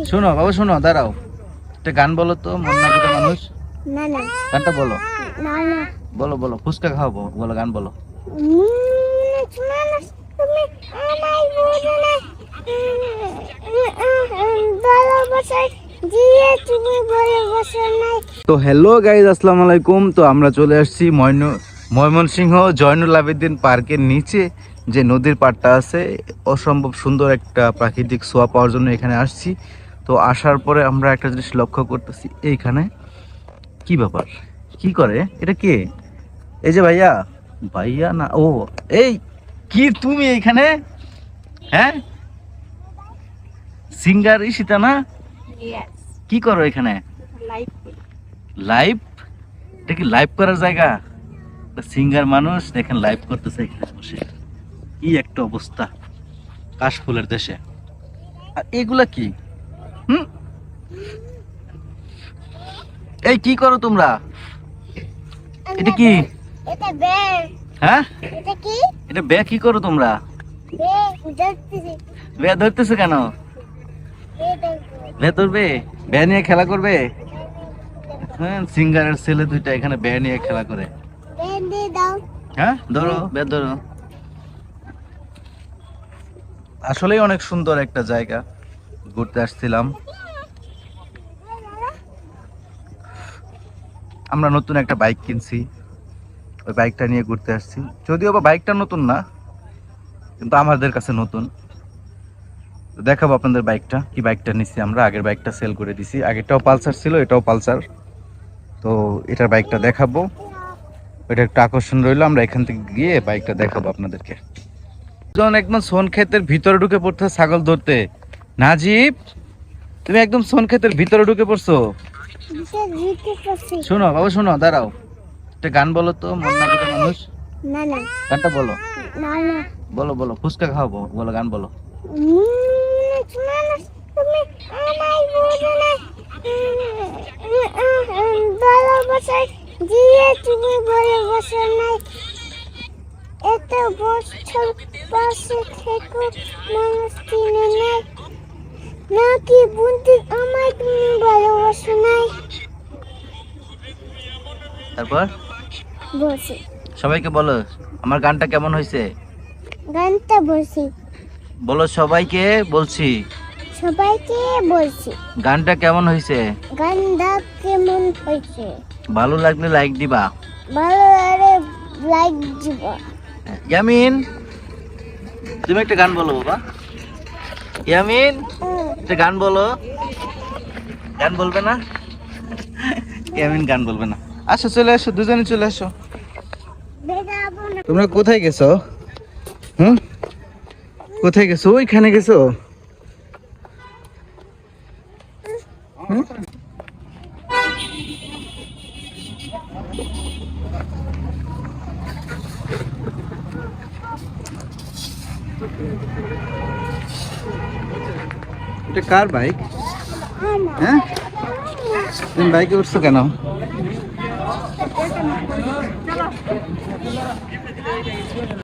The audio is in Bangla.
শোনো বাবা, শোনো, দাঁড়াও, একটা গান বলো তো, মন না করে মানুষ। না না গানটা বলো। না না বলো বলো, ফুচকা খাওয়াবো, বলো, গান বলো। মানুষ তুমি আমায় বুঝো না ভালোবাসায় দিয়ে তুমি ভালোবাসা নাই। তো হ্যালো গাইজ, আসসালামু আলাইকুম। তো আমরা চলে আসছি ময়মনসিংহ জয়নুল আবেদিন পার্কের নিচে যে নদীর পাড়টা আছে, অসম্ভব সুন্দর একটা প্রাকৃতিক ছোঁয়া পাওয়ার জন্য এখানে আসছি। তো আসার পরে আমরা একটা জিনিস লক্ষ্য করতেছি, এইখানে কি ব্যাপার, কি করে এটা, কে? এই যে ভাইয়া, ভাইয়া না, ও এই কি তুমি এইখানে? হ্যাঁ, সিঙ্গার ঈশিতা না? কি করো এখানে? লাইভ? এটা কি লাইভ করার জায়গা? সিঙ্গার মানুষ দেখেন লাইভ করতেছে এখানে বসে, কি একটা অবস্থা কাশফুলের দেশে। আর এগুলা কি? এই কি করো তোমরা? এটা কি? এটা বের হ্যাঁ, এটা কি এটা বে কি করো তোমরা? ধরতেছি বে ধরতেছো কেন? বে ধরবে? বে নিয়ে খেলা করবে? হ্যাঁ, সিঙ্গারের ছেলে দুইটা এখানে বে নিয়ে খেলা করে। বেঁধে দাও। হ্যাঁ, ধরো, বে ধরো। আসলেই অনেক সুন্দর একটা জায়গা, ঘুরতে আসছিলাম। আমরা নতুন একটা বাইক কিনছি, ওই বাইকটা নিয়ে ঘুরতে আসছি। যদিও বা বাইকটা নতুন না, কিন্তু আমাদের কাছে নতুন। তো দেখাবো আপনাদের বাইকটা, কি বাইকটা নিচ্ছি আমরা। আগের বাইকটা সেল করে দিছি, আগেরটাও পালসার ছিল, এটাও পালসার। তো এটার বাইকটা দেখাবো, এটা একটা আকর্ষণ রইলো। আমরা এখান থেকে গিয়ে বাইকটা দেখাবো আপনাদেরকে। যখন একদম সোন ক্ষেতের ভিতরে ঢুকে পড়তে, ছাগল ধরতে। নাজিব, তুমি একদম সোন ক্ষেতের ভিতরে ঢুকে পড়ছো। শোনো বাবা, শোনো, দাঁড়াও, একটা গান বলো তো, মন না করে মানুষ। না না গানটা বলো। না না বলো বলো, ফুচকা খাওয়াবো, বলো, গান বলো। মানুষ তুমি আমায় বুঝো না ভালোবাসায় দিয়ে তুমি ভালোবাসা নাই। এত বছর পাশে থেকো মানুষ কিনে নাই নাকি বুঝি আমায় তুমি ভালোবাসা নাই। তারপর বসি সবাইকে বলো আমার গানটা কেমন হয়েছে, গানটা বসি বলো সবাইকে, বলছি সবাইকে বলছি গানটা কেমন হয়েছে। গানটা কেমন হয়েছে, ভালো লাগলে লাইক দিবা। ভালো লাগে লাইক দিব। ইয়ামিন, তুমি একটা গান বলো বাবা। ইয়ামিন, একটা গান বলো। গান বলবে না? ইয়ামিন গান বলবে না। আসো, চলে আসো, দুজনে চলে আসো। তোমরা কোথায় গেছো? কোথায় গেছো? ওইখানে গেছো? এটা কার বাইক? হ্যাঁ, তুমি বাইকে উঠছো কেন?